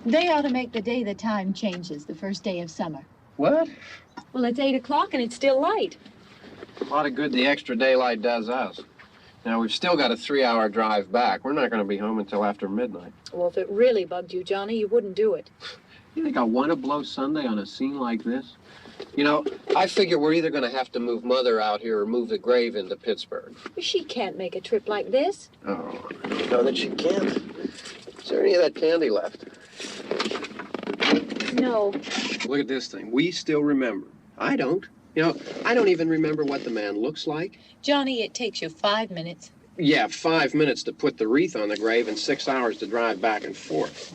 They ought to make the day the time changes, the first day of summer. What? Well, it's 8 o'clock and it's still light. A lot of good the extra daylight does us. Now, we've still got a 3-hour drive back. We're not going to be home until after midnight. Well, if it really bugged you, Johnny, you wouldn't do it. You think I want to blow Sunday on a scene like this? You know, I figure we're either going to have to move Mother out here or move the grave into Pittsburgh. She can't make a trip like this. Oh, I don't know that she can't. Is there any of that candy left? No. Look at this thing. We still remember. I don't. You know, I don't even remember what the man looks like. Johnny, it takes you 5 minutes. Yeah, 5 minutes to put the wreath on the grave and 6 hours to drive back and forth.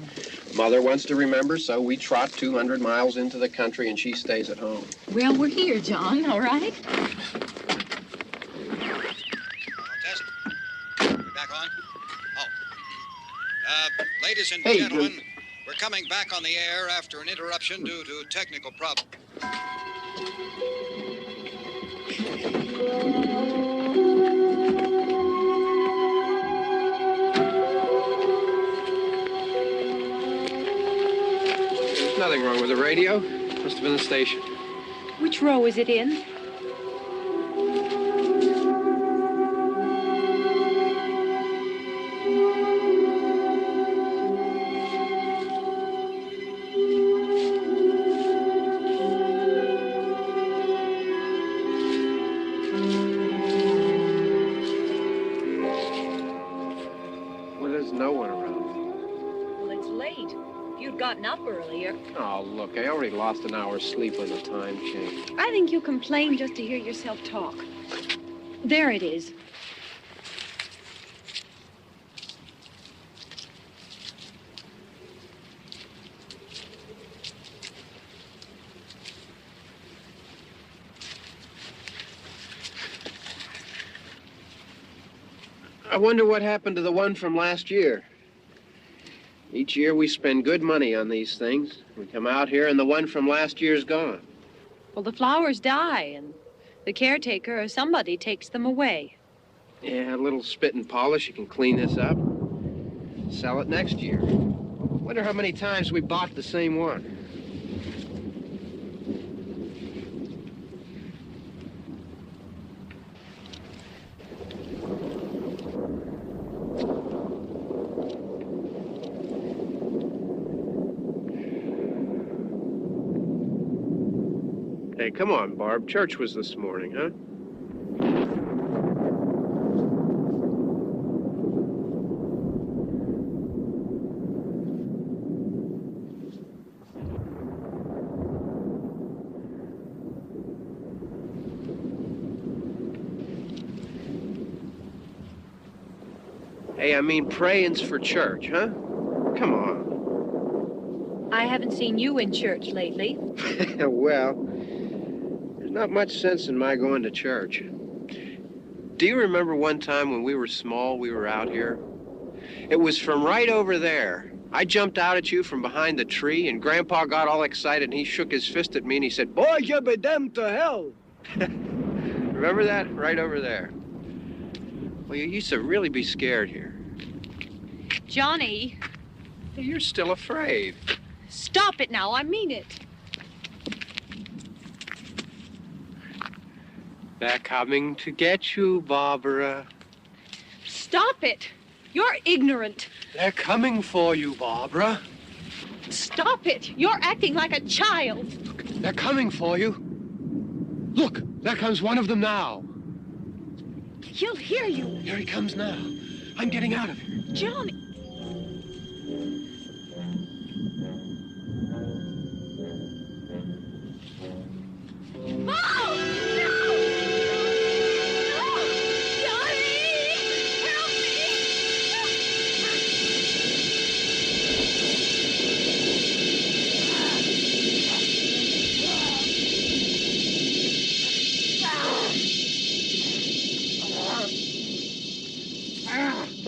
Mother wants to remember, so we trot 200 miles into the country and she stays at home. Well, we're here, John, all right? Test. We're back on? Oh. Ladies and Hey, gentlemen, we're coming back on the air after an interruption due to technical problems. There's nothing wrong with the radio. Must have been the station. Which row is it in? Well, there's no one around. Well, it's late. You'd gotten up earlier. Oh, look, I already lost an hour's sleep when the time changed. I think you complain just to hear yourself talk. There it is. I wonder what happened to the one from last year. Each year we spend good money on these things. We come out here and the one from last year's gone. Well, the flowers die, and the caretaker or somebody takes them away. Yeah, a little spit and polish, you can clean this up. Sell it next year. Wonder how many times we bought the same one. Hey, come on, Barb. Church was this morning, huh? Hey, I mean, praying's for church, huh? Come on. I haven't seen you in church lately. Well, there's not much sense in my going to church. Do you remember one time when we were small, we were out here? It was from right over there. I jumped out at you from behind the tree, and Grandpa got all excited, and he shook his fist at me, and he said, "Boy, you be damned to hell." Remember that? Right over there. Well, you used to really be scared here. Johnny, You're still afraid. stop it now. I mean it. They're coming to get you, Barbara. Stop it. You're ignorant. They're coming for you, Barbara. Stop it. You're acting like a child. They're coming for you. Look, there comes one of them now. He'll hear you. Here he comes now. I'm getting out of here. Johnny. Oh! No! No! Johnny! Help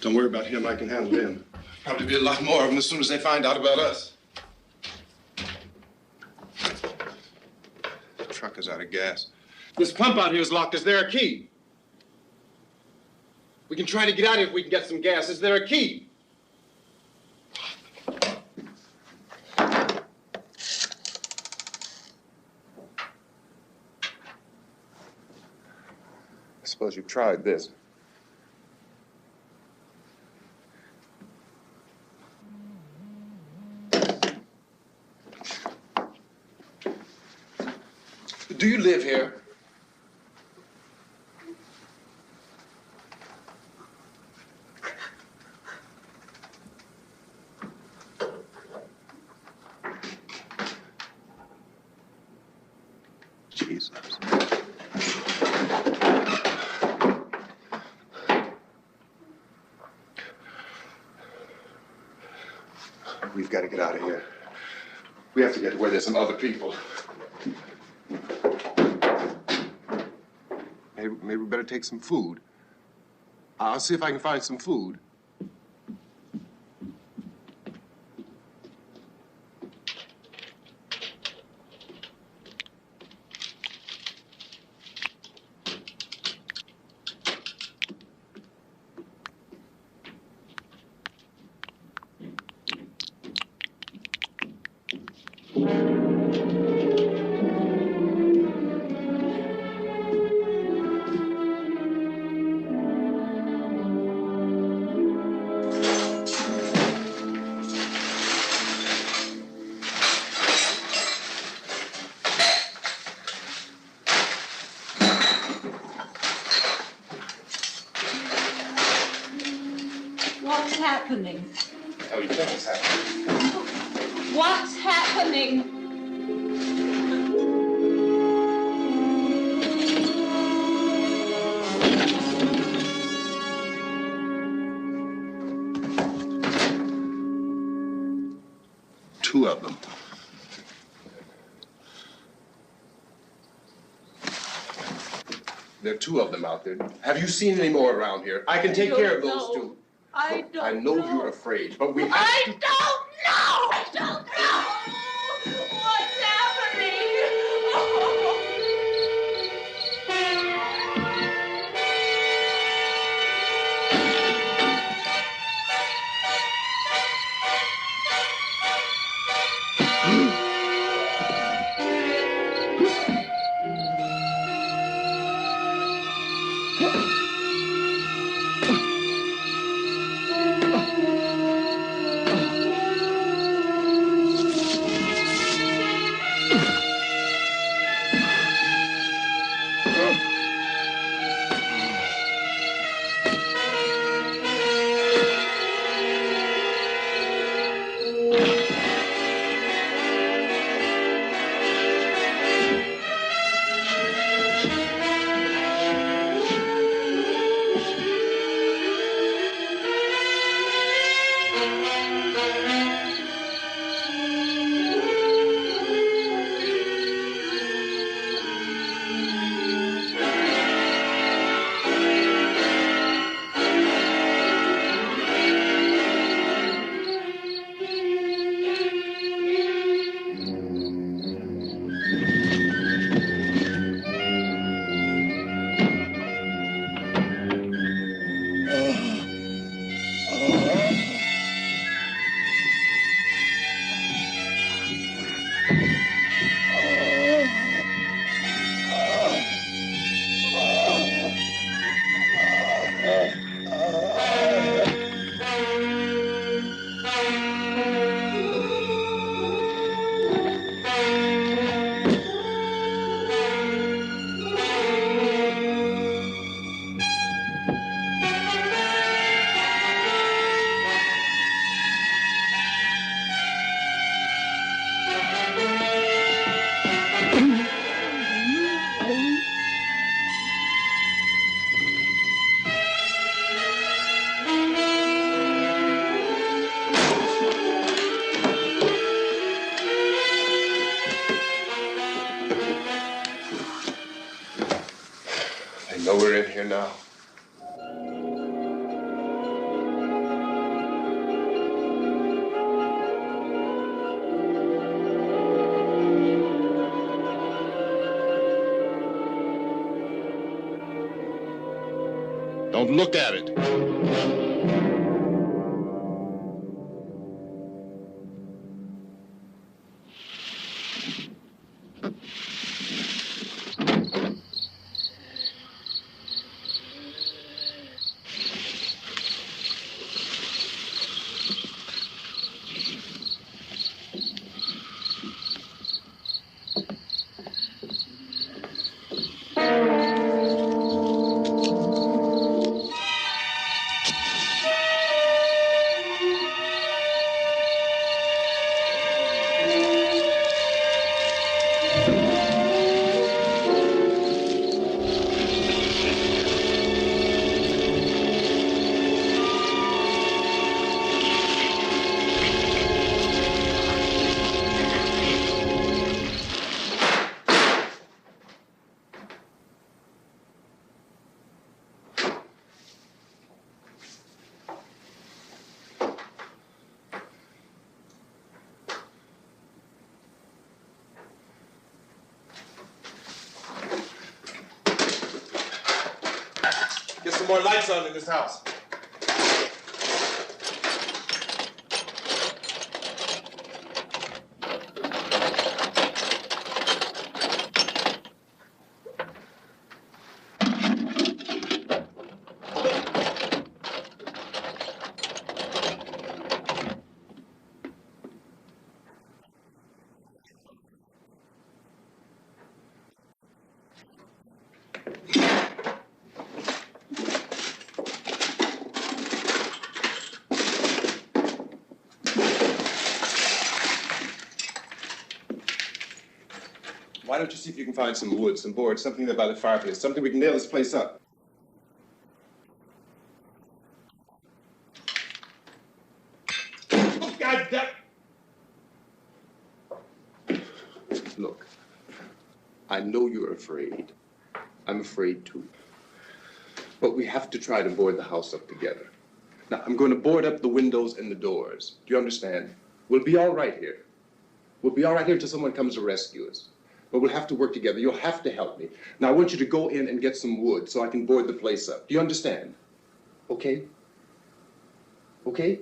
Don't worry about him. I can handle him. Probably be a lot more of them as soon as they find out about us. The truck is out of gas. This pump out here is locked. Is there a key? We can try to get out of here if we can get some gas. Is there a key? I suppose you've tried this. Do you live here? Jesus. We've got to get out of here. We have to get to where there's some other people. Maybe we better take some food. I'll see if I can find some food. What's happening? Oh, you think it's happening? What's happening? Two of them. There are two of them out there. Have you seen any more around here? I can take care of those two. I don't I know you're afraid, but we have to... I don't know! I don't know! What's happening? Don't look at it. Get some more lights on in this house. Why don't you see if you can find some wood, some board, something there by the fireplace, something we can nail this place up. Oh, God damn! Look, I know you're afraid. I'm afraid too. But we have to try to board the house up together. Now, I'm going to board up the windows and the doors. Do you understand? We'll be all right here. We'll be all right here until someone comes to rescue us. But we'll have to work together. You'll have to help me. Now, I want you to go in and get some wood so I can board the place up. Do you understand? Okay? Okay?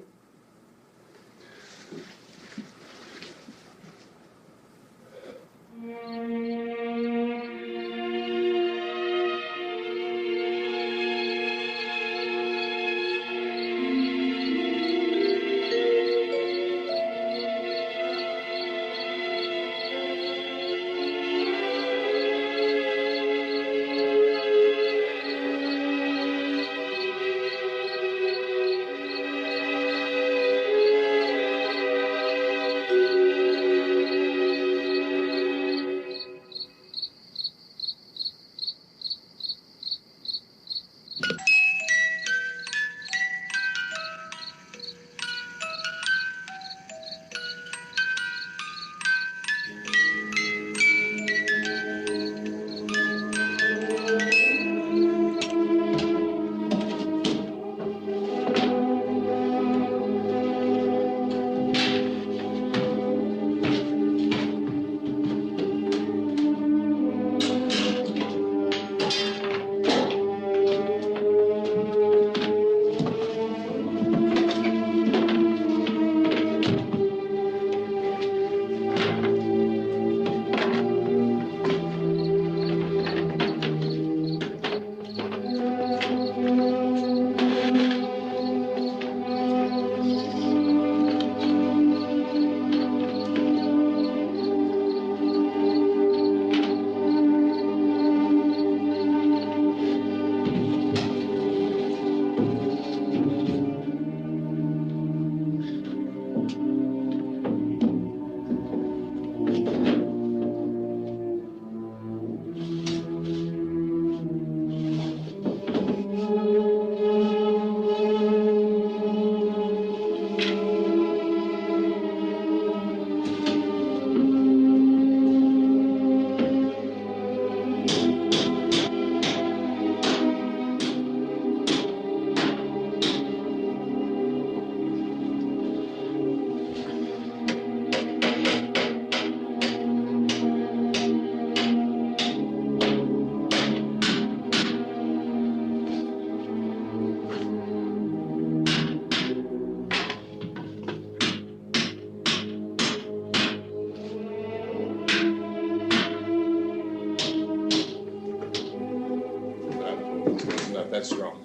That's wrong.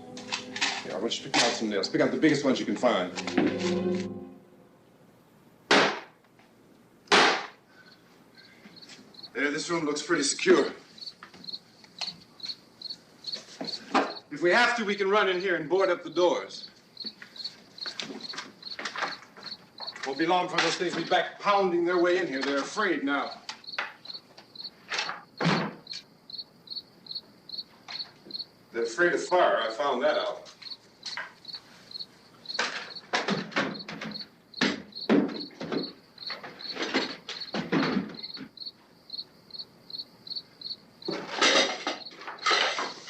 Yeah, I want you to pick out some nails. Pick out the biggest ones you can find. There, this room looks pretty secure. If we have to, we can run in here and board up the doors. Won't be long before those things will be back pounding their way in here. They're afraid now. They're afraid of fire. I found that out.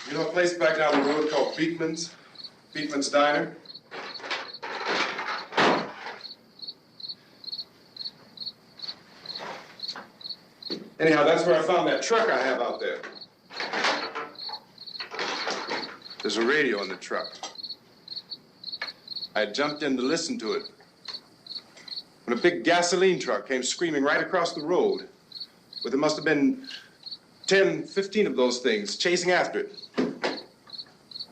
You know a place back down the road called Beekman's? Beekman's Diner? Anyhow, that's where I found that truck I have out there. There's a radio in the truck. I jumped in to listen to it when a big gasoline truck came screaming right across the road. But there must have been 10, 15 of those things chasing after it,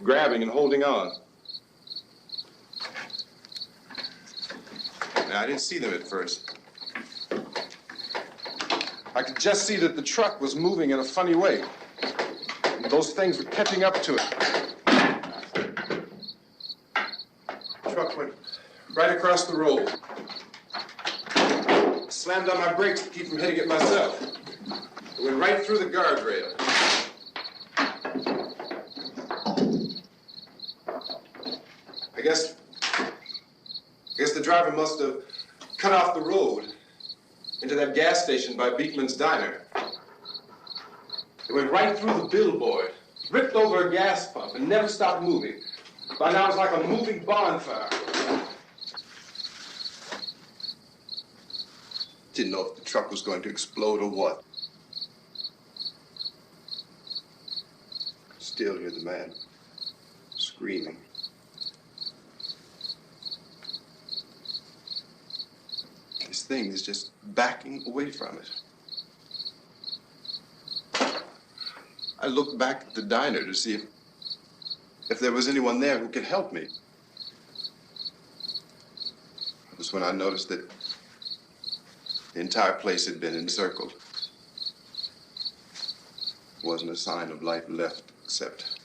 grabbing and holding on. Now, I didn't see them at first. I could just see that the truck was moving in a funny way. And those things were catching up to it. The truck went right across the road. Slammed on my brakes to keep from hitting it myself. It went right through the guardrail. I guess the driver must have cut off the road into that gas station by Beekman's Diner. It went right through the billboard, ripped over a gas pump, and never stopped moving. By now, it's like a moving bonfire. Didn't know if the truck was going to explode or what. Still hear the man screaming. This thing is just backing away from it. I looked back at the diner to see if there was anyone there who could help me. It was when I noticed that the entire place had been encircled. There wasn't a sign of life left except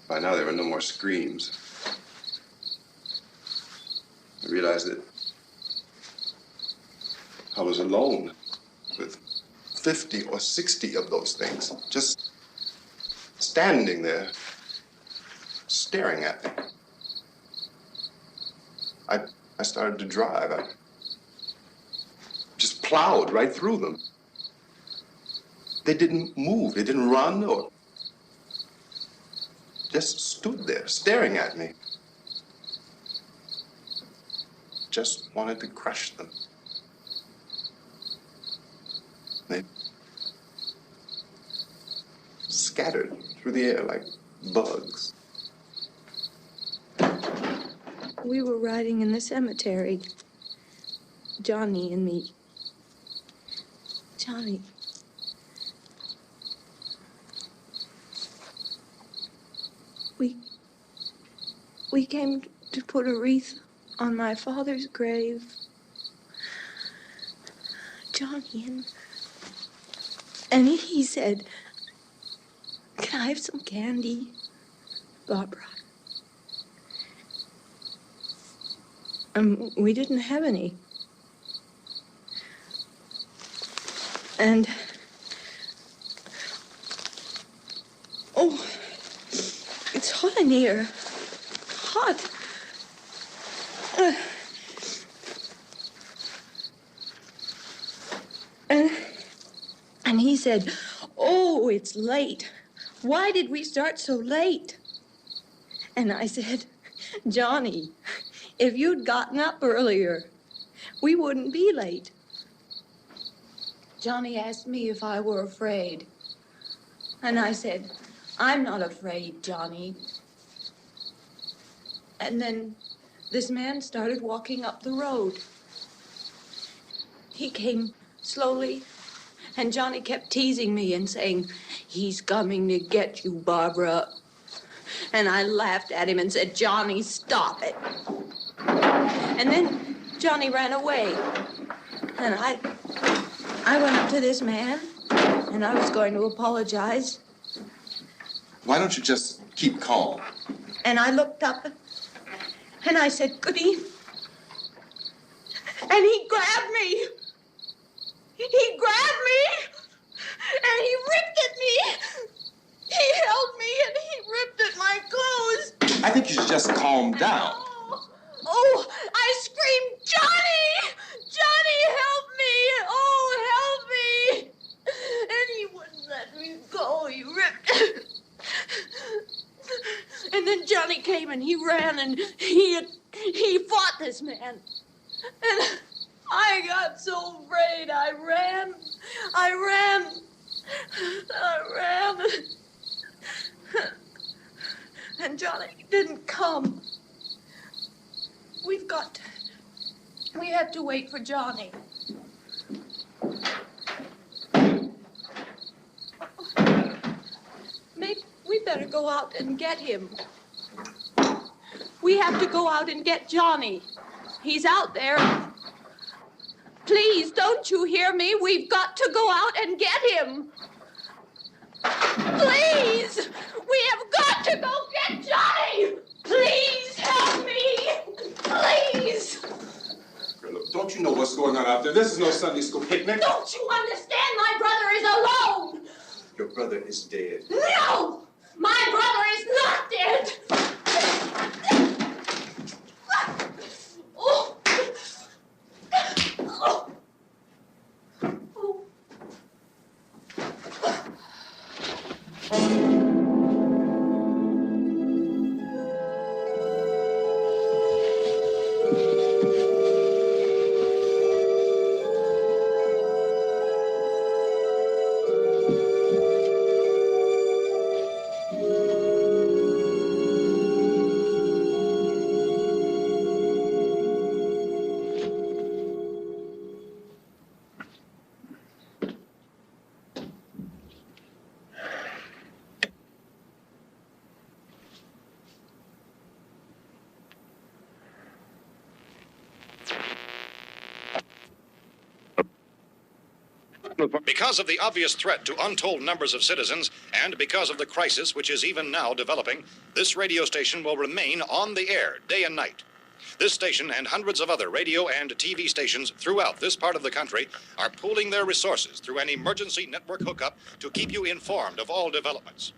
by now there were no more screams. I realized that I was alone with 50 or 60 of those things, just standing there, staring at me. I started to drive. I just plowed right through them. They didn't move. They didn't run or just stood there, staring at me. Just wanted to crush them. They scattered through the air like bugs. We were riding in the cemetery, Johnny and me. Johnny. We came to put a wreath on my father's grave. Johnny, and he said, "Can I have some candy, Barbara?" We didn't have any. And, oh, it's hot in here. Hot. And he said, "Oh, it's late. Why did we start so late?" And I said, "Johnny, if you'd gotten up earlier, we wouldn't be late." Johnny asked me if I were afraid. And I said, "I'm not afraid, Johnny." And then this man started walking up the road. He came slowly, and Johnny kept teasing me and saying, "He's coming to get you, Barbara." And I laughed at him and said, "Johnny, stop it." And then Johnny ran away. And I went up to this man, and I was going to apologize. Why don't you just keep calm? And I looked up, and I said, "Good evening." And he grabbed me. He grabbed me, and he ripped at me. He held me, and he ripped at my clothes. I think you should just calm down. Oh, I screamed, "Johnny! Johnny, help me! Oh, help me!" And he wouldn't let me go. He ripped. And then Johnny came and he ran and he fought this man. And I got so afraid. I ran. And Johnny didn't come. We have to wait for Johnny. Maybe we better go out and get him. We have to go out and get Johnny. He's out there. Please, don't you hear me? We've got to go out and get him. Please! We have got to go get Johnny! Please help me! Please! Look, don't you know what's going on out there? This is no Sunday school picnic. Don't you understand? My brother is alone! Your brother is dead. No! My brother is not dead! Oh. Oh. Because of the obvious threat to untold numbers of citizens, and because of the crisis which is even now developing, this radio station will remain on the air day and night. This station and hundreds of other radio and TV stations throughout this part of the country are pooling their resources through an emergency network hookup to keep you informed of all developments.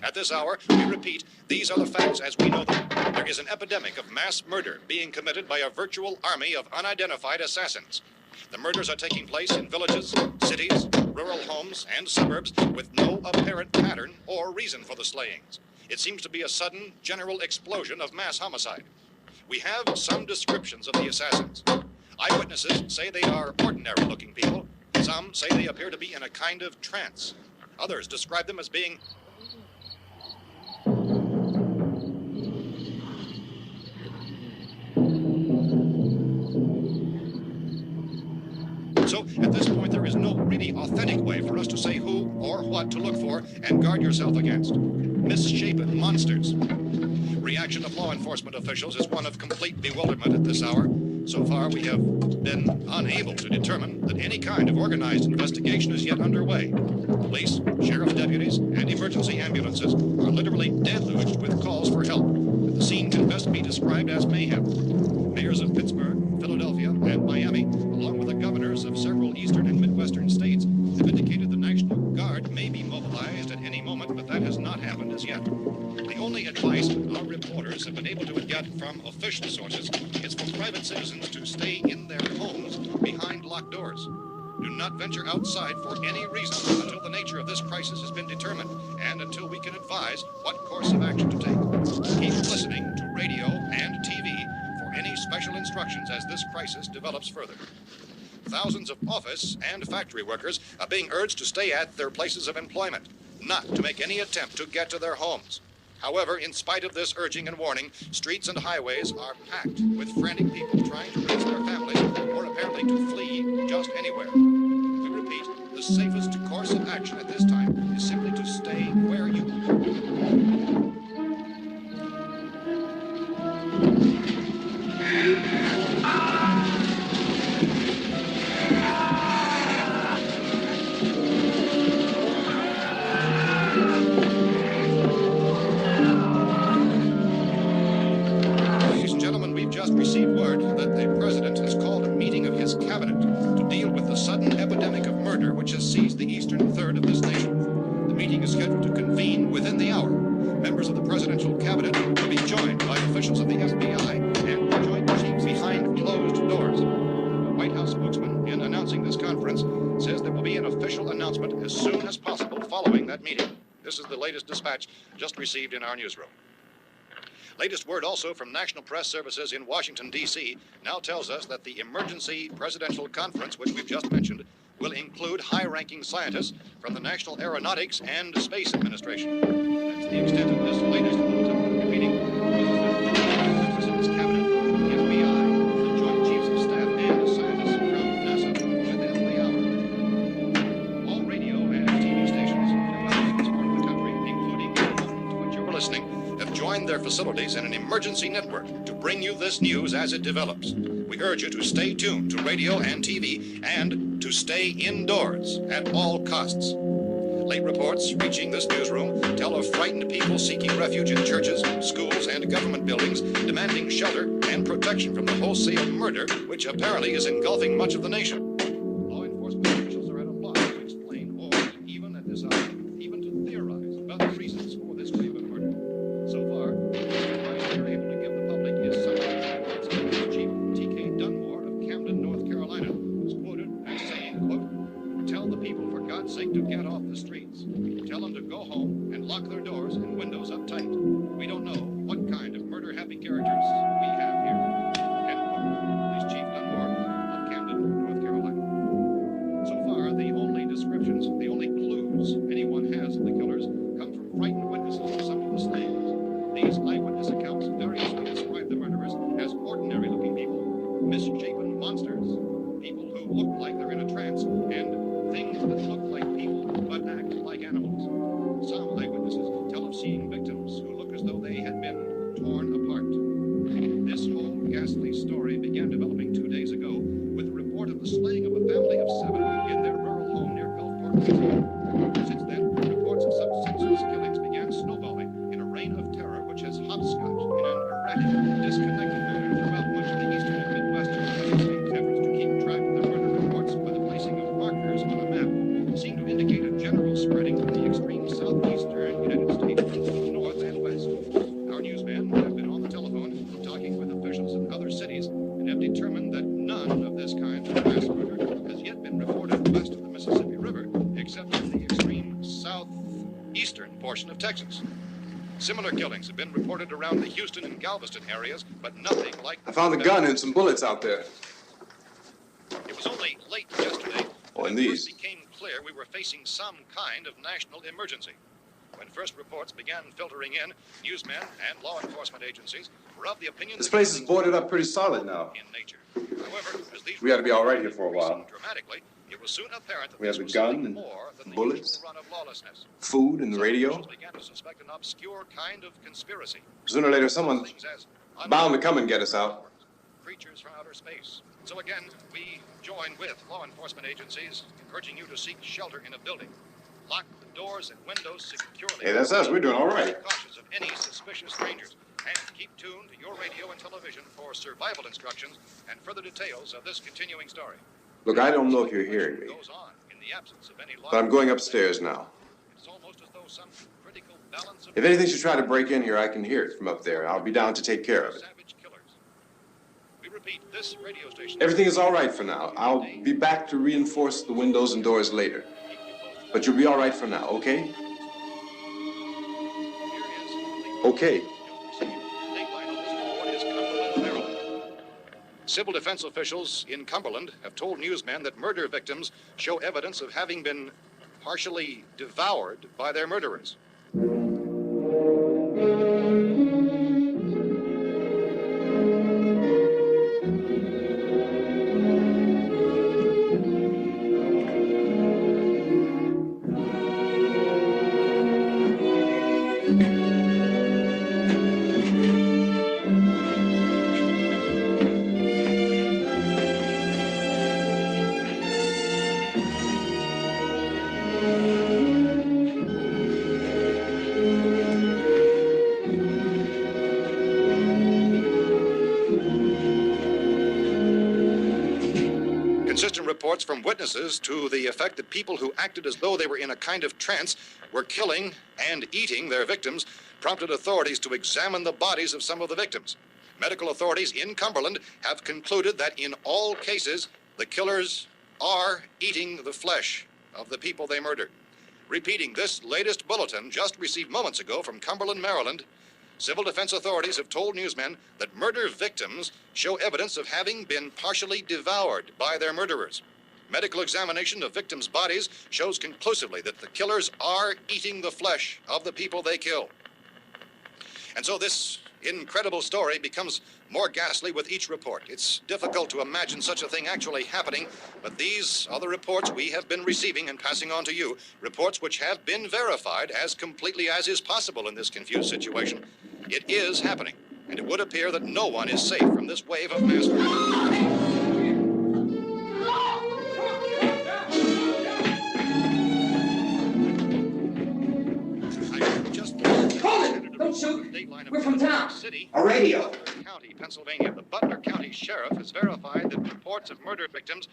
At this hour, we repeat, these are the facts as we know them. There is an epidemic of mass murder being committed by a virtual army of unidentified assassins. The murders are taking place in villages, cities, rural homes, and suburbs with no apparent pattern or reason for the slayings. It seems to be a sudden, general explosion of mass homicide. We have some descriptions of the assassins. Eyewitnesses say they are ordinary-looking people. Some say they appear to be in a kind of trance. Others describe them as being So, at this point, there is no really authentic way for us to say who or what to look for and guard yourself against. Misshapen monsters. Reaction of law enforcement officials is one of complete bewilderment at this hour. So far, we have been unable to determine that any kind of organized investigation is yet underway. Police, sheriff's deputies, and emergency ambulances are literally deluged with calls for help. The scene can best be described as mayhem. Mayors of Pittsburgh, Philadelphia, and Miami, along with the governors of several eastern and midwestern states, have indicated the National Guard may be mobilized at any moment, but that has not happened as yet. The only advice our reporters have been able to get from official sources is for private citizens to stay in their homes behind locked doors. Do not venture outside for any reason until the nature of this crisis has been determined and until we can advise what course of action to take. Keep listening to radio and TV for any special instructions as this crisis develops further. Thousands of office and factory workers are being urged to stay at their places of employment, not to make any attempt to get to their homes. However, in spite of this urging and warning, streets and highways are packed with frantic people trying to raise their families or apparently to flee just anywhere. We repeat, the safest course of action at this time is simply to stay where you are. Ladies and gentlemen, we've just received word that the president has called a meeting of his cabinet to deal with the sudden epidemic of murder which has seized the eastern third of this nation. The meeting is scheduled to convene within the hour. Members of the presidential cabinet will be joined by officials of the FBI and the joint chiefs behind closed doors. The White House spokesman, in announcing this conference, says there will be an official announcement as soon as possible following that meeting. This is the latest dispatch just received in our newsroom. Latest word also from National Press Services in Washington, D.C. now tells us that the emergency presidential conference, which we've just mentioned, will include high-ranking scientists from the National Aeronautics and Space Administration. That's the extent of this latest bulletin. Repeating, members of his cabinet, the FBI, the Joint Chiefs of Staff, and scientists from NASA within the hour. All radio and TV stations throughout this part of the country, including to which you're listening, have joined their facilities in an emergency network to bring you this news as it develops. We urge you to stay tuned to radio and TV and to stay indoors at all costs. Late reports reaching this newsroom tell of frightened people seeking refuge in churches, schools, and government buildings, demanding shelter and protection from the wholesale murder which apparently is engulfing much of the nation. Law enforcement officials are at a loss to explain or, even at this hour, even to theorize about the reasons for this wave of murder. So far, the advice they're able to give the public is something Chief T.K. Dunmore of Camden, North Carolina, was quoted as saying, quote, "Tell the people, for God's sake, to get off the streets. Tell them to go home and lock their doors and windows up tight. We don't know what kind of murder-happy characters we have here." End quote. This Chief Dunmore of Camden, North Carolina. So far, the only descriptions, the only clues anyone has of the killers come from frightened witnesses of some of the slayings. These eyewitness accounts variously describe the murderers as ordinary-looking people, misshapen monsters, people who look like they're in a trance, and things that look like people but act like animals. Some eyewitnesses tell of seeing victims who look as though they had been torn apart. This whole ghastly story began developing 2 days ago with the report of the slaying of a family of 7 in their rural home near Gulfport, Louisiana. Since then, reports of such senseless killings began snowballing in a reign of terror which has hopscotched in an erratic, disconnected manner throughout much of the eastern and midwestern United States. Efforts to keep track of the murder reports by the placing of markers on a map seem to indicate a general spreading from the extreme southeastern United States to the north and west. Our newsmen have been on the telephone talking with officials in other cities and have determined that none of this kind of mass murder has yet been reported west of the Mississippi River, except in the extreme southeastern portion of Texas. Similar killings have been reported around the Houston and Galveston areas, but nothing like... I found a gun and some bullets out there. It was only late yesterday and it these. first became clear we were facing some kind of national emergency. When first reports began filtering in, newsmen and law enforcement agencies were of the opinion This that place is killings boarded up pretty solid now. in nature. However, as these We ought to be all right here reports for a while. increased dramatically, it was soon apparent that We this have a was gun something and more than the bullets, usual run of lawlessness. food and the Some radio. officials began to suspect an obscure kind of conspiracy. Sooner or later, someone's Things as bound to come and get us out. creatures from outer space. So again, we join with law enforcement agencies, encouraging you to seek shelter in a building. Lock the doors and windows securely. Hey, that's us. We're doing all right. Be cautious of any suspicious strangers. And keep tuned to your radio and television for survival instructions and further details of this continuing story. Look, I don't know if you're hearing me, Goes on in the absence of any but I'm going upstairs now. It's almost as though some critical balance of If anything should try to break in here, I can hear it from up there. I'll be down to take care of it. savage killers. We repeat, this radio station. Everything is all right for now. I'll be back to reinforce the windows and doors later. But you'll be all right for now, okay? Okay. Civil defense officials in Cumberland have told newsmen that murder victims show evidence of having been partially devoured by their murderers. Consistent reports from witnesses to the effect that people who acted as though they were in a kind of trance were killing and eating their victims prompted authorities to examine the bodies of some of the victims. Medical authorities in Cumberland have concluded that in all cases, the killers are eating the flesh of the people they murdered. Repeating this latest bulletin just received moments ago from Cumberland, Maryland, civil defense authorities have told newsmen that murder victims show evidence of having been partially devoured by their murderers. Medical examination of victims' bodies shows conclusively that the killers are eating the flesh of the people they kill. And so this incredible story becomes more ghastly with each report. It's difficult to imagine such a thing actually happening, but these are the reports we have been receiving and passing on to you, reports which have been verified as completely as is possible in this confused situation. It is happening, and it would appear that no one is safe from this wave of mass murder. Don't shoot. We're from town. A radio. County, Pennsylvania. The Butler County Sheriff has verified that reports of murder victims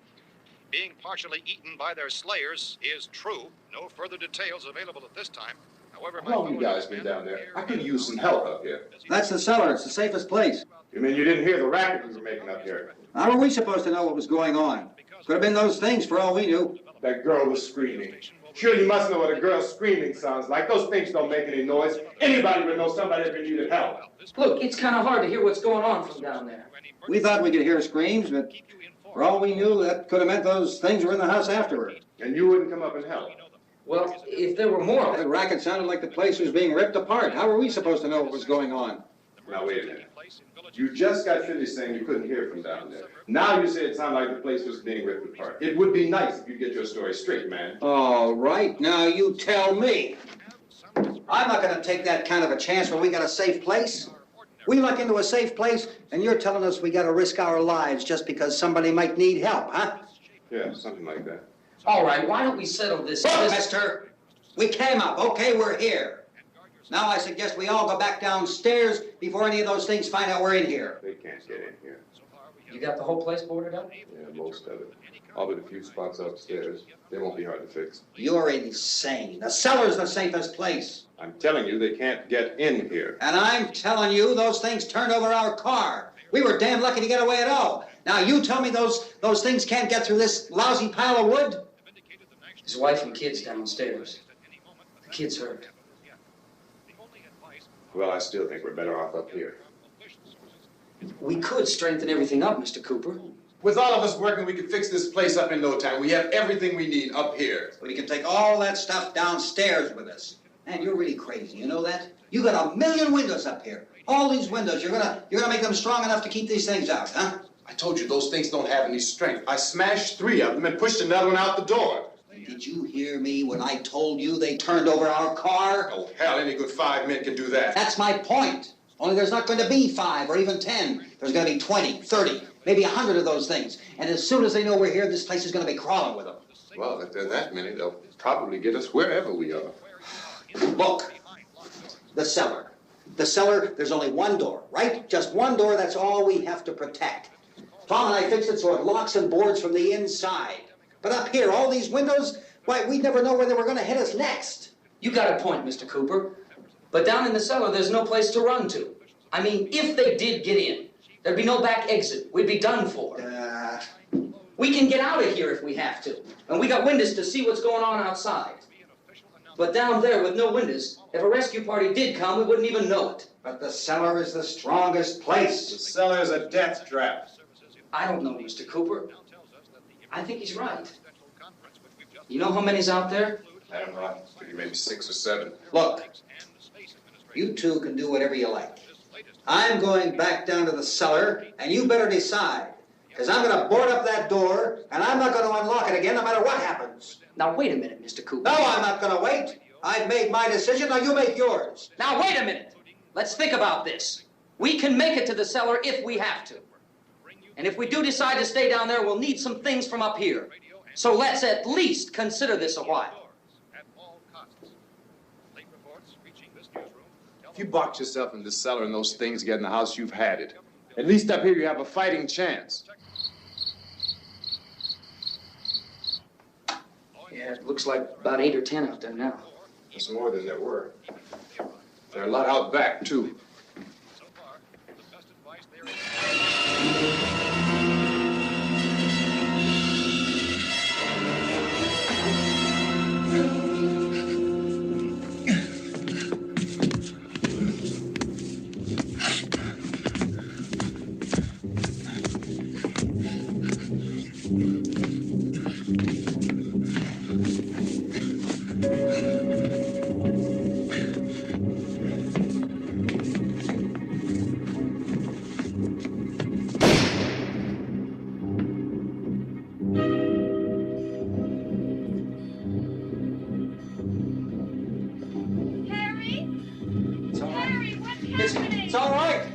being partially eaten by their slayers is true. No further details available at this time. However, How long you guys been down there? I could use some help up here. That's the cellar. It's the safest place. You mean you didn't hear the racket we were making up here? How were we supposed to know what was going on? Could have been those things for all we knew. That girl was screaming. Sure, you must know what a girl screaming sounds like. Those things don't make any noise. Anybody would know somebody ever needed help. Look, it's kind of hard to hear what's going on from down there. We thought we could hear screams, but for all we knew, that could have meant those things were in the house afterward. And you wouldn't come up and help? Well, if there were more... That racket sounded like the place was being ripped apart. How were we supposed to know what was going on? Now, wait a minute. You just got finished saying you couldn't hear from down there. Now you say it sounded like the place was being ripped apart. It would be nice if you get your story straight, man. All right, now you tell me. I'm not going to take that kind of a chance when we got a safe place. We luck into a safe place, and you're telling us we got to risk our lives just because somebody might need help, huh? Yeah, something like that. All right, why don't we settle this... Look, mister, we came up. Okay, we're here. Now I suggest we all go back downstairs before any of those things find out we're in here. They can't get in here. You got the whole place boarded up? Yeah, most of it. All but a few spots upstairs. They won't be hard to fix. You're insane. The cellar's the safest place. I'm telling you, they can't get in here. And I'm telling you, those things turned over our car. We were damn lucky to get away at all. Now you tell me those things can't get through this lousy pile of wood? His wife and kids downstairs. The kid's hurt. Well, I still think we're better off up here. We could strengthen everything up, Mr. Cooper. With all of us working, we could fix this place up in no time. We have everything we need up here. We can take all that stuff downstairs with us. Man, you're really crazy, you know that? You got 1,000,000 windows up here. All these windows, you're gonna make them strong enough to keep these things out, huh? I told you, those things don't have any strength. I smashed 3 of them and pushed another one out the door. Did you hear me when I told you they turned over our car? Oh, hell, any good 5 men can do that. That's my point. Only there's not going to be 5 or even 10. There's going to be 20, 30, maybe 100 of those things. And as soon as they know we're here, this place is going to be crawling with them. Well, if there are that many, they'll probably get us wherever we are. Look, the cellar. The cellar, there's only one door, right? Just one door, that's all we have to protect. Tom and I fixed it so it locks and boards from the inside. But up here, all these windows, why, we'd never know where they were going to hit us next. You got a point, Mr. Cooper. But down in the cellar, there's no place to run to. I mean, if they did get in, there'd be no back exit. We'd be done for. We can get out of here if we have to. And we got windows to see what's going on outside. But down there with no windows, if a rescue party did come, we wouldn't even know it. But the cellar is the strongest place. The cellar is a death trap. I don't know, Mr. Cooper. I think he's right. You know how many's out there? I don't know. Maybe 6 or 7. Look, you two can do whatever you like. I'm going back down to the cellar, and you better decide. Because I'm going to board up that door, and I'm not going to unlock it again no matter what happens. Now, wait a minute, Mr. Cooper. No, I'm not going to wait. I've made my decision, now you make yours. Now, wait a minute. Let's think about this. We can make it to the cellar if we have to. And if we do decide to stay down there, we'll need some things from up here. So let's at least consider this a while. If you box yourself in the cellar and those things get in the house, you've had it. At least up here you have a fighting chance. Yeah, it looks like about 8 or 10 out there now. That's more than there were. There are a lot out back, too. It's all right.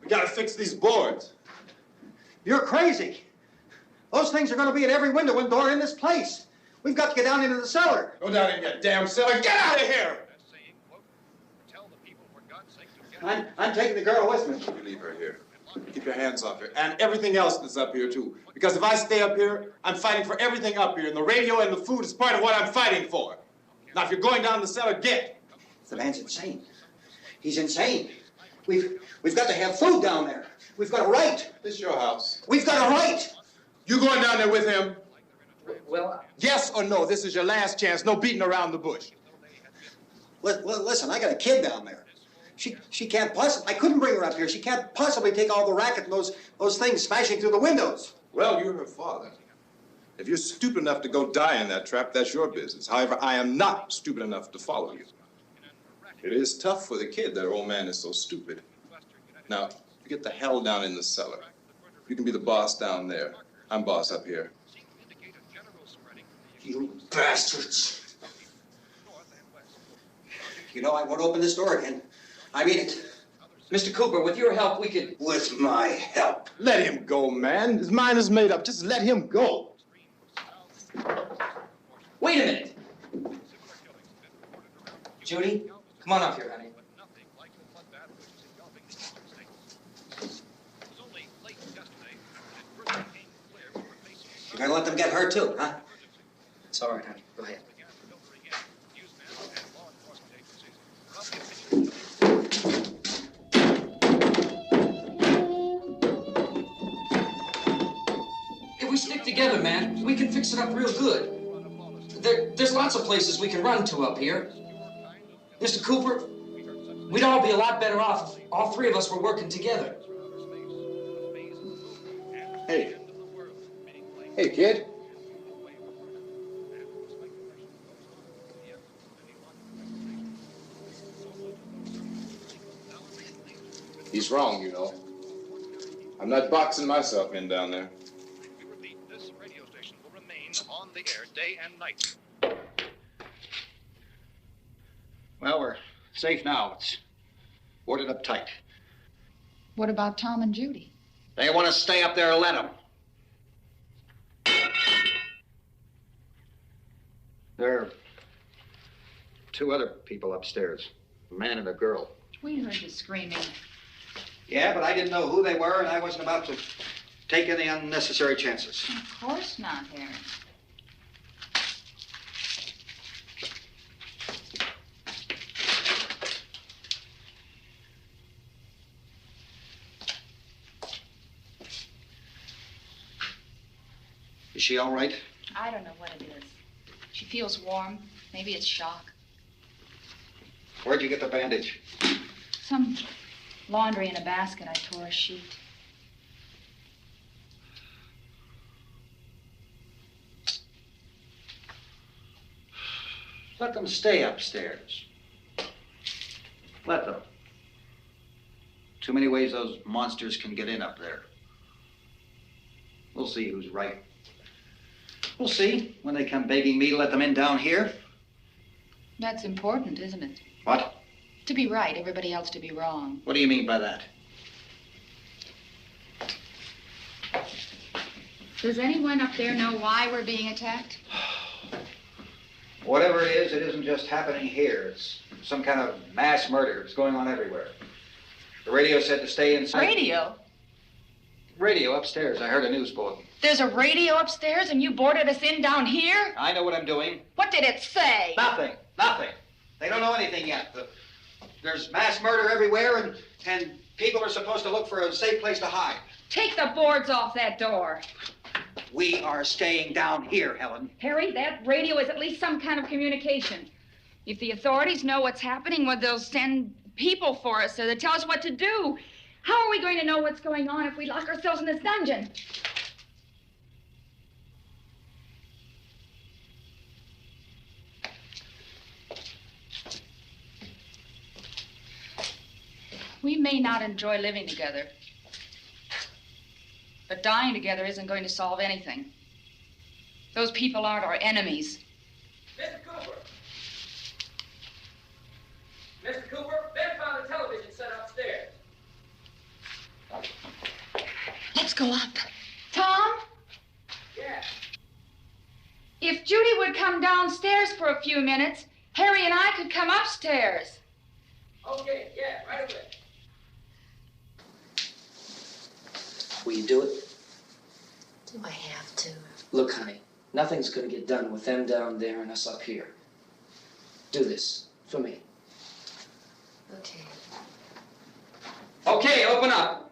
We gotta fix these boards. You're crazy. Those things are going to be at every window and door in this place. We've got to get down into the cellar. Go down in that damn cellar. Get out of here! I'm taking the girl with me. You leave her here. Keep your hands off her. And everything else that's up here, too. Because if I stay up here, I'm fighting for everything up here. And the radio and the food is part of what I'm fighting for. Now, if you're going down the cellar, get. The man's insane. He's insane. We've got to have food down there. We've got a right. This is your house. We've got a right. You going down there with him? Well, Yes or no? This is your last chance. No beating around the bush. Listen, I got a kid down there. She can't possibly, I couldn't bring her up here. She can't possibly take all the racket and those things smashing through the windows. Well, you're her father. If you're stupid enough to go die in that trap, that's your business. However, I am not stupid enough to follow you. It is tough for the kid. That old man is so stupid. Now, you get the hell down in the cellar. You can be the boss down there. I'm boss up here. You bastards. You know, I won't open this door again. I mean it. Mr. Cooper, with your help, we could... With my help. Let him go, man. His mind is made up. Just let him go. Wait a minute. Judy, come on up here, honey. You're gonna let them get hurt too, huh? It's all right, honey. Go ahead. If we stick together, man, we can fix it up real good. There's lots of places we can run to up here. Mr. Cooper, we'd all be a lot better off if all three of us were working together. Hey. Hey, kid. He's wrong, you know. I'm not boxing myself in down there. We repeat, this radio station will remain on the air day and night. Well, we're safe now. It's boarded up tight. What about Tom and Judy? They want to stay up there, let them. There are two other people upstairs, a man and a girl. We heard the screaming. Yeah, but I didn't know who they were, and I wasn't about to take any unnecessary chances. Of course not, Harry. Is she all right? I don't know what it is. She feels warm. Maybe it's shock. Where'd you get the bandage? Some laundry in a basket. I tore a sheet. Let them stay upstairs. Let them. Too many ways those monsters can get in up there. We'll see who's right. We'll see when they come begging me to let them in down here. That's important, isn't it? What? To be right, everybody else to be wrong. What do you mean by that? Does anyone up there know why we're being attacked? Whatever it isn't just happening here. It's some kind of mass murder. It's going on everywhere. The radio said to stay inside. Radio? Radio upstairs. I heard a news bulletin. There's a radio upstairs and you boarded us in down here? I know what I'm doing. What did it say? Nothing. Nothing. They don't know anything yet. There's mass murder everywhere, and people are supposed to look for a safe place to hide. Take the boards off that door. We are staying down here, Helen. Harry, that radio is at least some kind of communication. If the authorities know what's happening, well, they'll send people for us so they tell us what to do. How are we going to know what's going on if we lock ourselves in this dungeon? We may not enjoy living together, but dying together isn't going to solve anything. Those people aren't our enemies. Mr. Cooper! Mr. Cooper, Ben found a television set upstairs. Let's go up. Tom? Yeah. If Judy would come downstairs for a few minutes, Harry and I could come upstairs. Okay, yeah, right away. Will you do it? Do I have to? Look, honey, nothing's gonna get done with them down there and us up here. Do this for me. Okay. Okay, open up.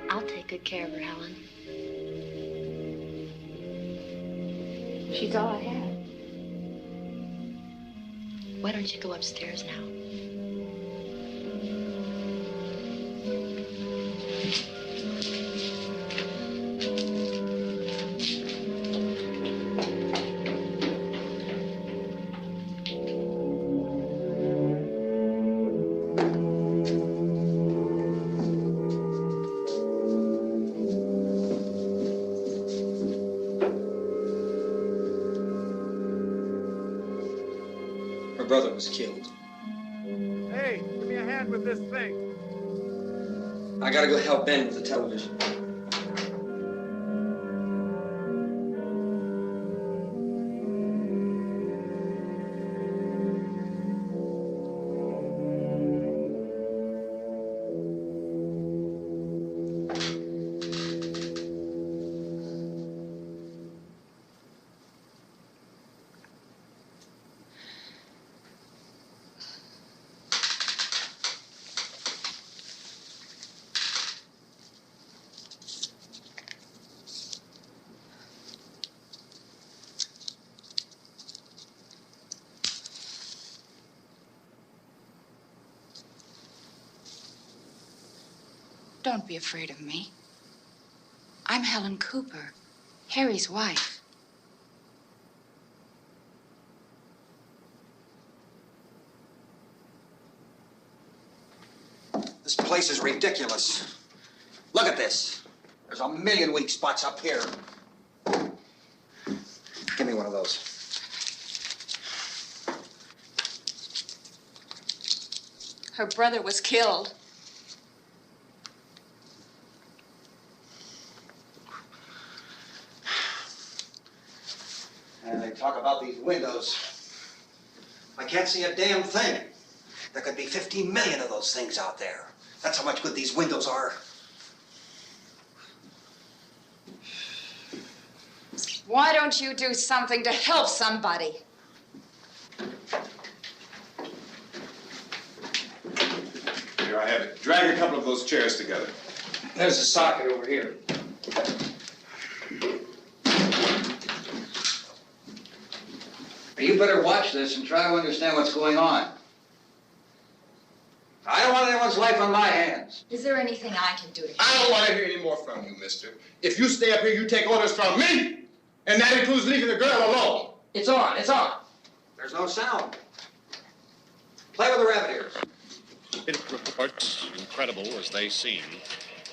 I'll take good care of her, Helen. She's all I have. Why don't you go upstairs now? Her brother was killed. Hey, give me a hand with this thing. I gotta go help Ben with the television. Don't be afraid of me. I'm Helen Cooper, Harry's wife. This place is ridiculous. Look at this. There's a million weak spots up here. Give me one of those. Her brother was killed. And they talk about these windows. I can't see a damn thing. There could be 15 million of those things out there. That's how much good these windows are. Why don't you do something to help somebody? Here, I have it. Drag a couple of those chairs together. There's a socket over here. You better watch this and try to understand what's going on. I don't want anyone's life on my hands. Is there anything I can do to help? I don't want to hear any more from you, mister. If you stay up here, you take orders from me. And that includes leaving the girl alone. It's on, it's on. There's no sound. Play with the rabbit ears. Reports, incredible as they seem,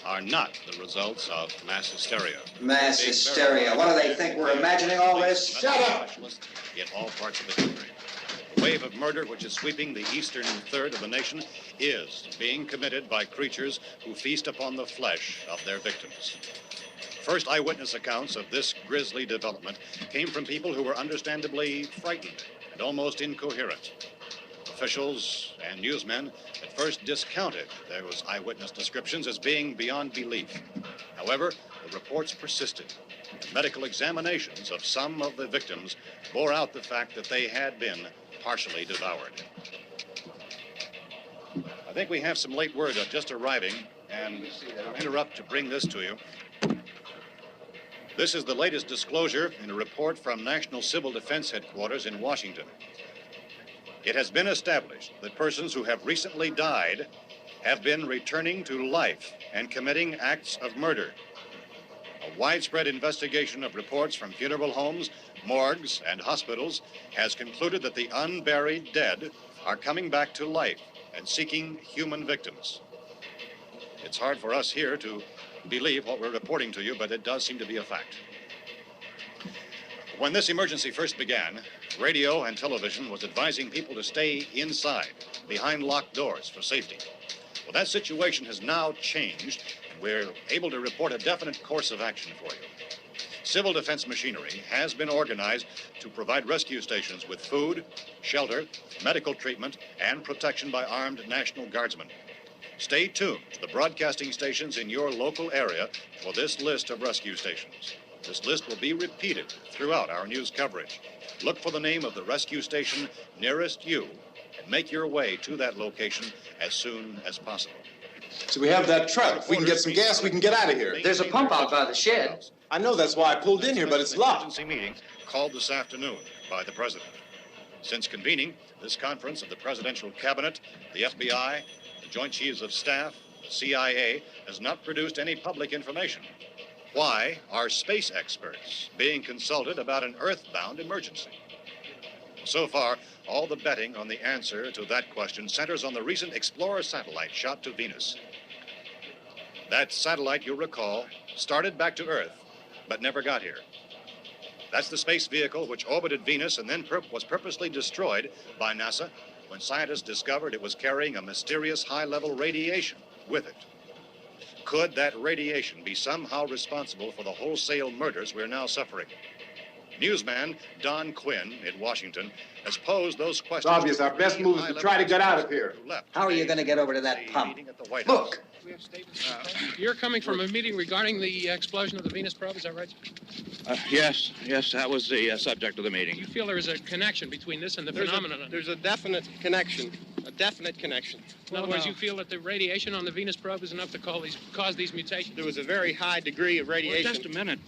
are not the results of mass hysteria. Mass hysteria. What do they think? We're imagining all this? Shut up! In all parts of the country. The wave of murder which is sweeping the eastern third of the nation is being committed by creatures who feast upon the flesh of their victims. First eyewitness accounts of this grisly development came from people who were understandably frightened and almost incoherent. Officials and newsmen at first discounted those eyewitness descriptions as being beyond belief. However, the reports persisted. Medical examinations of some of the victims bore out the fact that they had been partially devoured. I think we have some late word just arriving, and I'll interrupt to bring this to you. This is the latest disclosure in a report from National Civil Defense Headquarters in Washington. It has been established that persons who have recently died have been returning to life and committing acts of murder. A widespread investigation of reports from funeral homes, morgues, and hospitals has concluded that the unburied dead are coming back to life and seeking human victims. It's hard for us here to believe what we're reporting to you, but it does seem to be a fact. When this emergency first began, radio and television was advising people to stay inside, behind locked doors for safety. Well, that situation has now changed. We're able to report a definite course of action for you. Civil defense machinery has been organized to provide rescue stations with food, shelter, medical treatment, and protection by armed National Guardsmen. Stay tuned to the broadcasting stations in your local area for this list of rescue stations. This list will be repeated throughout our news coverage. Look for the name of the rescue station nearest you and make your way to that location as soon as possible. So we have that truck. If we can get some gas, we can get out of here. There's a pump out by the shed. I know, that's why I pulled in here, but it's locked. Emergency meeting called this afternoon by the president. Since convening this conference of the presidential cabinet, the FBI, the Joint Chiefs of Staff, the CIA has not produced any public information. Why are space experts being consulted about an earthbound emergency? So far, all the betting on the answer to that question centers on the recent Explorer satellite shot to Venus. That satellite, you'll recall, started back to Earth, but never got here. That's the space vehicle which orbited Venus and then was purposely destroyed by NASA when scientists discovered it was carrying a mysterious high-level radiation with it. Could that radiation be somehow responsible for the wholesale murders we're now suffering? Newsman Don Quinn in Washington has posed those questions. It's obvious our best move is to try to get out of here. How are you going to get over to that pump? Look. You're coming from a meeting regarding the explosion of the Venus probe, is that right? Yes, that was the subject of the meeting. You feel there is a connection between this and the phenomenon? There's a definite connection. In other words, you feel that the radiation on the Venus probe is enough to cause these mutations? There was a very high degree of radiation. Well, just a minute.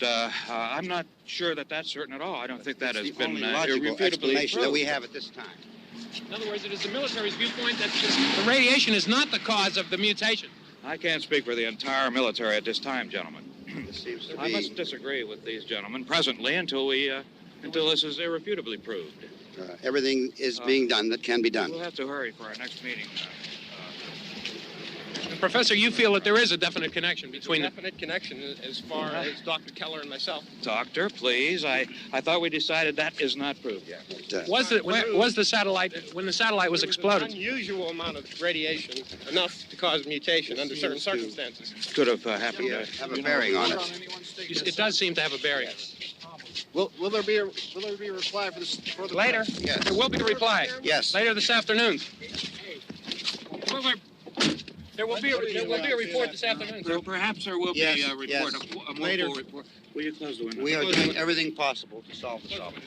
I'm not sure that that's certain at all. I don't think that has been logical irrefutably explanation proved. that we have at this time. In other words, it is the military's viewpoint that the radiation is not the cause of the mutation. I can't speak for the entire military at this time, gentlemen. This seems to I be... must disagree with these gentlemen presently until this is irrefutably proved. everything is being done that can be done. We'll have to hurry for our next meeting. Professor, you feel that there is a definite connection between definite connection as far as Dr. Keller and myself. Doctor, please. I thought we decided that is not proved yet. Was the satellite, when the satellite was exploded? An unusual amount of radiation, enough to cause mutation under certain circumstances. Could have happened. Have a bearing on it. It does seem to have a bearing. Will there be a reply for this? Later? Yes. There will be a reply. Yes. Later this afternoon. There will be a report this afternoon. Well, perhaps there will be a report, yes. a more Later. full report. Will you close the window? We are doing everything possible to solve the problem.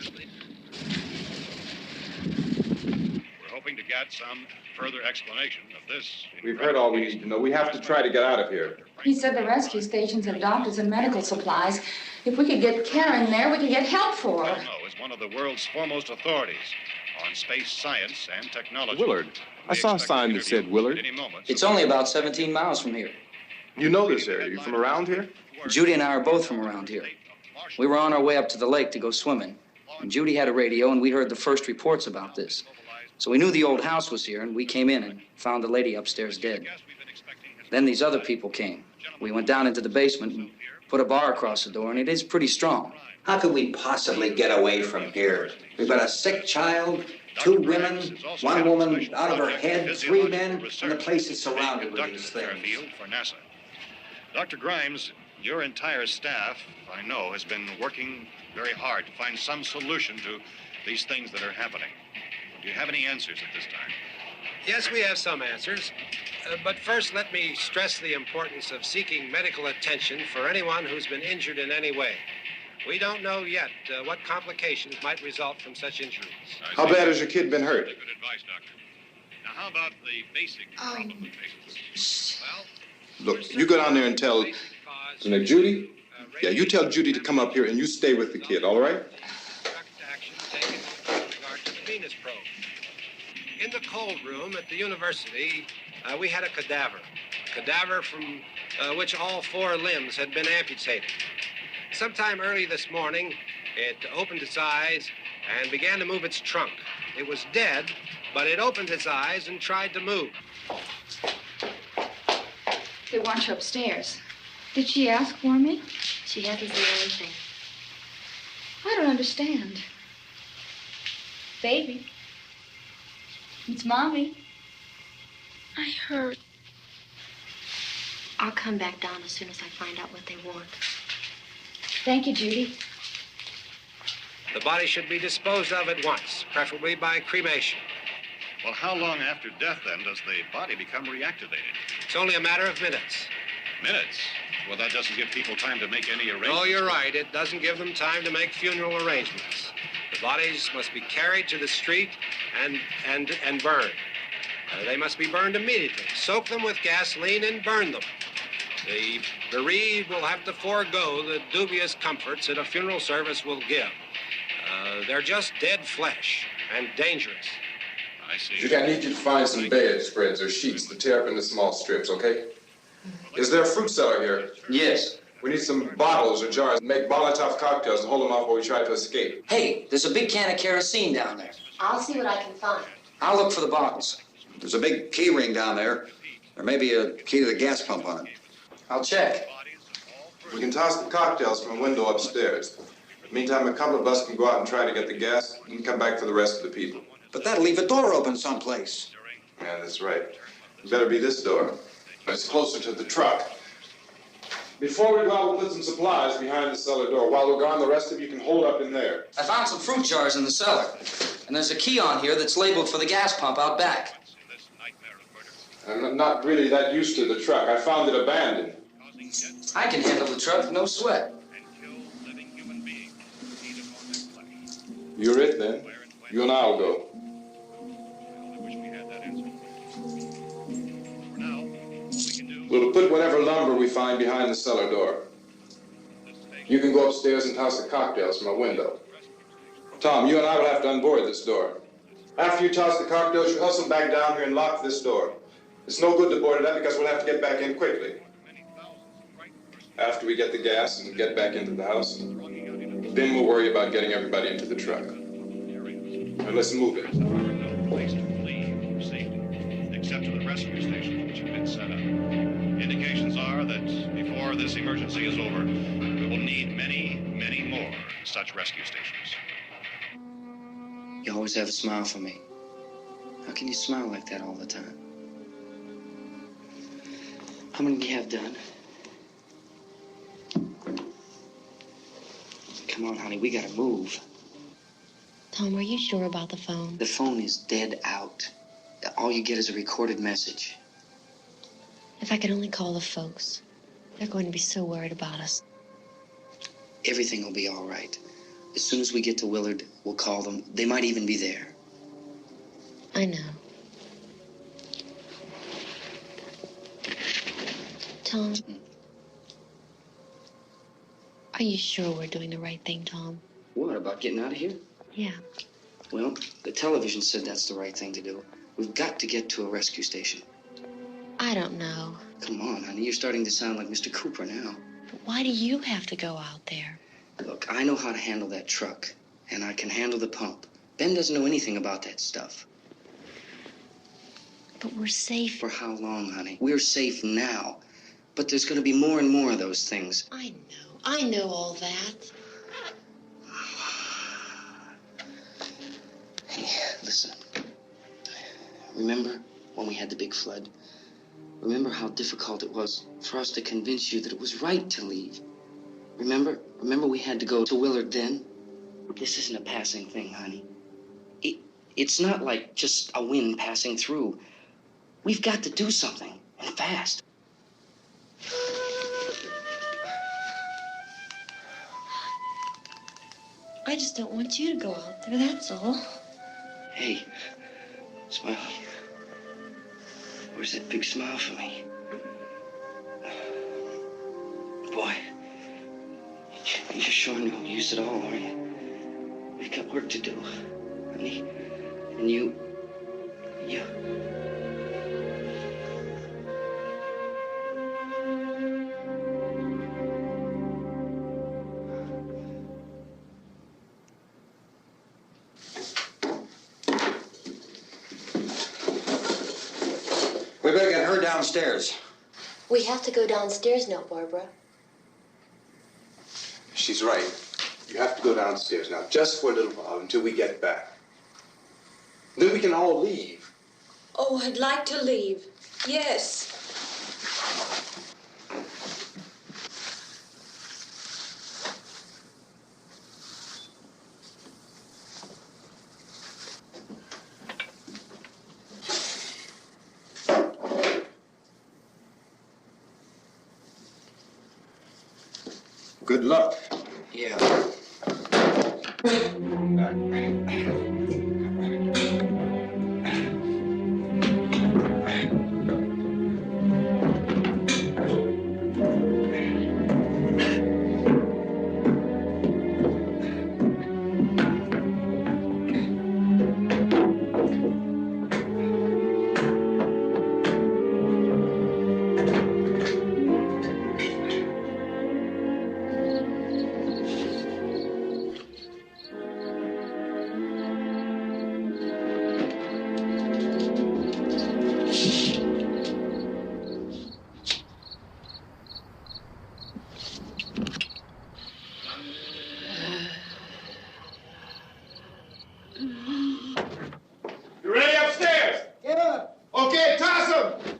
We're hoping to get some further explanation of this. We've heard all we need to know. We have to try to get out of here. He said the rescue stations have doctors and medical supplies. If we could get care in there, we could get help for her. Romero is one of the world's foremost authorities on space science and technology. Willard. I saw a sign that said Willard. It's only about 17 miles from here. You know this area. You from around here? Judy and I are both from around here. We were on our way up to the lake to go swimming. And Judy had a radio, and we heard the first reports about this. So we knew the old house was here, and we came in and found the lady upstairs dead. Then these other people came. We went down into the basement and put a bar across the door, and it is pretty strong. How could we possibly get away from here? We've got a sick child, 2 women, 1 woman out of her head, 3 men, and the place is surrounded with these things. For NASA. Dr. Grimes, your entire staff, I know, has been working very hard to find some solution to these things that are happening. Do you have any answers at this time? Yes, we have some answers. But first, let me stress the importance of seeking medical attention for anyone who's been injured in any way. We don't know yet what complications might result from such injuries. How bad has your kid been hurt? Good advice, Doctor. Now, how about the basic problem of patients? Well, Look, you go down there and tell... Judy? Yeah, you tell Judy to come up here and you stay with the kid, all right? Action taken with regard to the Venus probe. In the cold room at the university, we had a cadaver from which all 4 limbs had been amputated. Sometime early this morning, it opened its eyes and began to move its trunk. It was dead, but it opened its eyes and tried to move. They want you upstairs. Did she ask for me? She hasn't said anything. I don't understand. Baby. It's Mommy. I heard. I'll come back down as soon as I find out what they want. Thank you, Judy. The body should be disposed of at once, preferably by cremation. well, how long after death, then, does the body become reactivated? It's only a matter of minutes. Minutes? Well, that doesn't give people time to make any arrangements. No, you're right. It doesn't give them time to make funeral arrangements. The bodies must be carried to the street and burned. They must be burned immediately. Soak them with gasoline and burn them. The bereaved will have to forego the dubious comforts that a funeral service will give. They're just dead flesh and dangerous. I see. Judy, I need you to find some bedspreads or sheets to tear up into small strips, okay? Is there a fruit cellar here? Yes. We need some bottles or jars to make Molotov cocktails and hold them off while we try to escape. Hey, there's a big can of kerosene down there. I'll see what I can find. I'll look for the bottles. There's a big key ring down there. There may be a key to the gas pump on it. I'll check. We can toss the cocktails from a window upstairs. Meantime, a couple of us can go out and try to get the gas and come back for the rest of the people. But that'll leave a door open someplace. Yeah, that's right. It better be this door. It's closer to the truck. Before we go out, we'll put some supplies behind the cellar door. While we're gone, the rest of you can hold up in there. I found some fruit jars in the cellar. And there's a key on here that's labeled for the gas pump out back. I'm not really that used to the truck. I found it abandoned. I can handle the truck, no sweat. You're it, then. You and I'll go. We'll put whatever lumber we find behind the cellar door. You can go upstairs and toss the cocktails from a window. Tom, you and I will have to unboard this door. After you toss the cocktails, you hustle back down here and lock this door. It's no good to board it up because we'll have to get back in quickly. After we get the gas and get back into the house, then we'll worry about getting everybody into the truck. Now let's move it. Place to flee for safety, except to the rescue station which had been set up. this emergency is over, we will need many, many more such rescue stations. You always have a smile for me. How can you smile like that all the time? How many do you have done? Come on, honey, we gotta move. Tom, are you sure about the phone? The phone is dead out. All you get is a recorded message. If I could only call the folks. They're going to be so worried about us. Everything will be all right. As soon as we get to Willard, we'll call them. They might even be there. I know. Tom, are you sure we're doing the right thing, Tom? What, about getting out of here? Yeah. Well, the television said that's the right thing to do. We've got to get to a rescue station. I don't know. Come on, honey, you're starting to sound like Mr. Cooper now. But why do you have to go out there? Look, I know how to handle that truck, and I can handle the pump. Ben doesn't know anything about that stuff. But we're safe. For how long, honey? We're safe now. But there's going to be more and more of those things. I know all that. Hey, listen. Remember when we had the big flood? Remember how difficult it was for us to convince you that it was right to leave? Remember we had to go to Willard then? This isn't a passing thing, honey. It's not like just a wind passing through. We've got to do something, and fast. I just don't want you to go out there, that's all. Hey, smile. Where's that big smile for me? Boy, you're showing no use at all, are you? We've got work to do, honey. And you... We better get her downstairs. We have to go downstairs now, Barbara. She's right. You have to go downstairs now, just for a little while, until we get back. Then we can all leave. Oh, I'd like to leave. Yes. Good luck. Yeah. You ready upstairs? Yeah. Okay, toss them.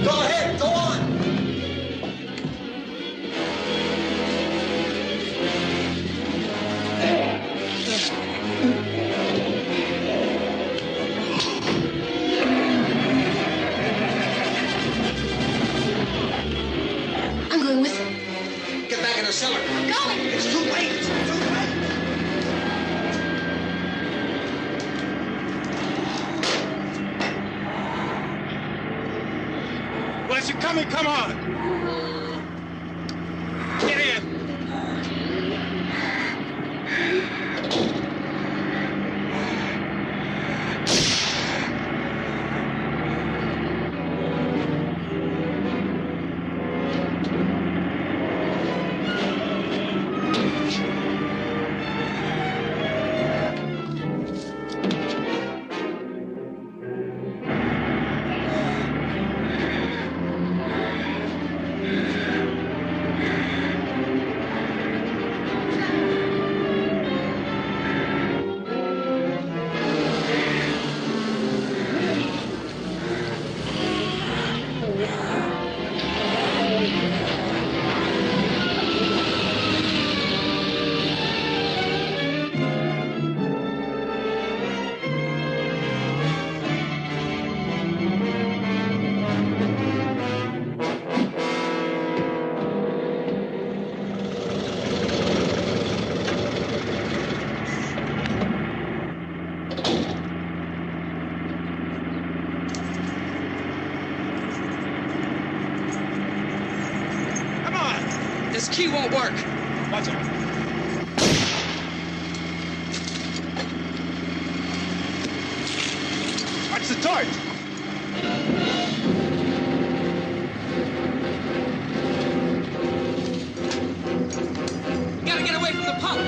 Go ahead, go on. I'm going with him. Get back in the cellar. I'm going. It's too late. It's too late. Unless you're coming, come on. Get in. This key won't work. Watch out. Watch the torch. Gotta get away from the pump.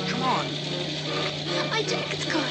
Come on. My jacket's gone.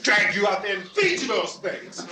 Drag you out there and feed you those things.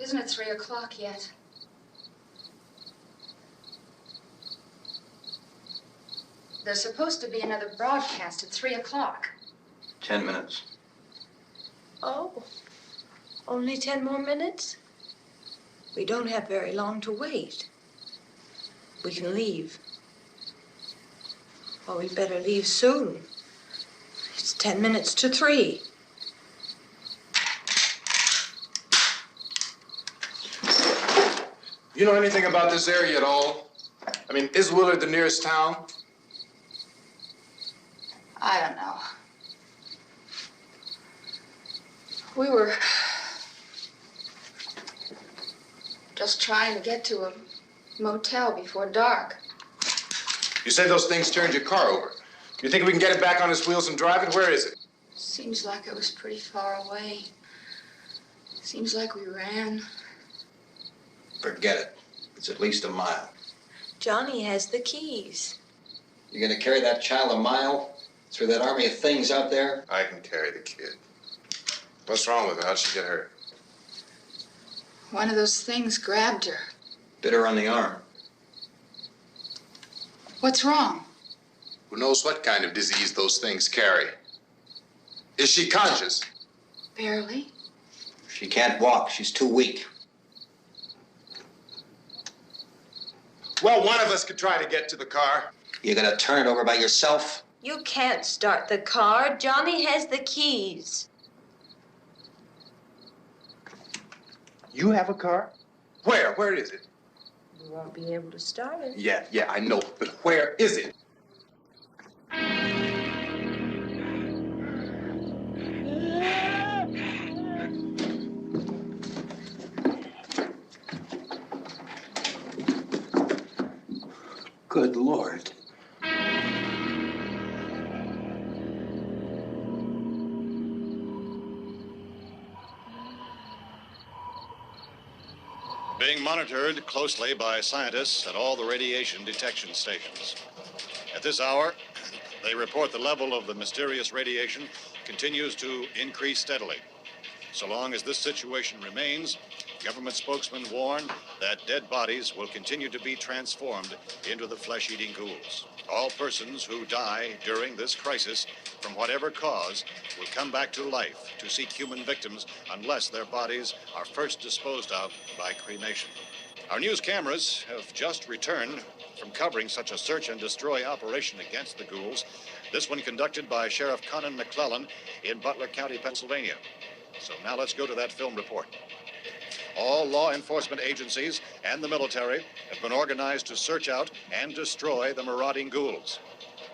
isn't it 3 o'clock yet? There's supposed to be another broadcast at 3 o'clock. 10 minutes. Oh, only 10 more minutes? We don't have very long to wait. We can leave. Well, we better leave soon. It's 10 minutes to 3. You know anything about this area at all? I mean, is Willard the nearest town? I don't know. We were just trying to get to a motel before dark. You say those things turned your car over. You think we can get it back on its wheels and drive it? Where is it? Seems like it was pretty far away. Seems like we ran. Forget it. It's at least a mile. Johnny has the keys. You're gonna carry that child a mile through that army of things out there? I can carry the kid. What's wrong with her? How'd she get hurt? One of those things grabbed her. Bit her on the arm. What's wrong? Who knows what kind of disease those things carry? Is she conscious? Barely. She can't walk. She's too weak. Well, one of us could try to get to the car. You gonna turn it over by yourself? You can't start the car. Johnny has the keys. You have a car? Where? Where is it? You won't be able to start it. Yeah, I know. But where is it? Good Lord. Being monitored closely by scientists at all the radiation detection stations. At this hour, they report the level of the mysterious radiation continues to increase steadily. So long as this situation remains, government spokesmen warn that dead bodies will continue to be transformed into the flesh-eating ghouls. All persons who die during this crisis, from whatever cause, will come back to life to seek human victims unless their bodies are first disposed of by cremation. Our news cameras have just returned from covering such a search and destroy operation against the ghouls, this one conducted by Sheriff Conan McClellan in Butler County, Pennsylvania. So now let's go to that film report. All law enforcement agencies and the military have been organized to search out and destroy the marauding ghouls.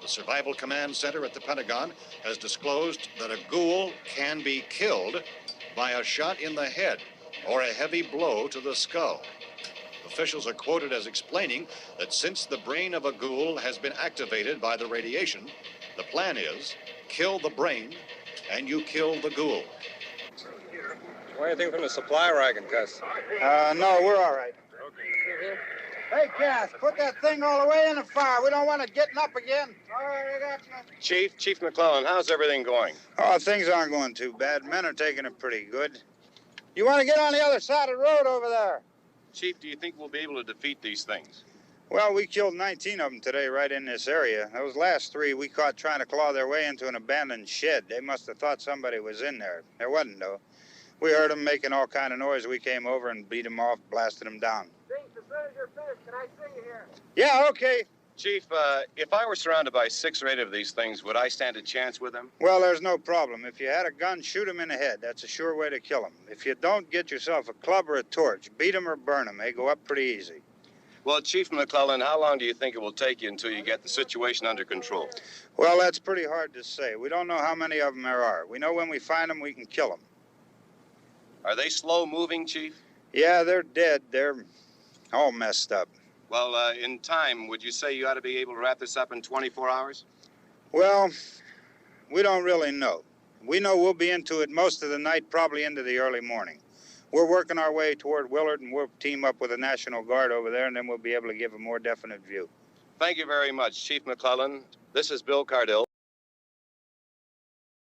The Survival Command Center at the Pentagon has disclosed that a ghoul can be killed by a shot in the head or a heavy blow to the skull. Officials are quoted as explaining that since the brain of a ghoul has been activated by the radiation, the plan is kill the brain and you kill the ghoul. Want anything from the supply wagon, Gus? No, we're all right. Hey, Cass, put that thing all the way in the fire. We don't want it getting up again. All right, I got you. Chief McClellan, how's everything going? Oh, things aren't going too bad. Men are taking it pretty good. You want to get on the other side of the road over there? Chief, do you think we'll be able to defeat these things? Well, we killed 19 of them today right in this area. Those last 3 we caught trying to claw their way into an abandoned shed. They must have thought somebody was in there. There wasn't, though. We heard them making all kind of noise. We came over and beat them off, blasted them down. Sing, as soon as you're finished, can I sing you here? Yeah, okay. Chief, if I were surrounded by 6 or 8 of these things, would I stand a chance with them? Well, there's no problem. If you had a gun, shoot them in the head. That's a sure way to kill them. If you don't, get yourself a club or a torch. Beat them or burn them. They go up pretty easy. Well, Chief McClellan, how long do you think it will take you until you get the situation under control? Well, that's pretty hard to say. We don't know how many of them there are. We know when we find them, we can kill them. Are they slow-moving, Chief? Yeah, they're dead. They're all messed up. Well, in time, would you say you ought to be able to wrap this up in 24 hours? Well, we don't really know. We know we'll be into it most of the night, probably into the early morning. We're working our way toward Willard, and we'll team up with the National Guard over there, and then we'll be able to give a more definite view. Thank you very much, Chief McClellan. This is Bill Cardell.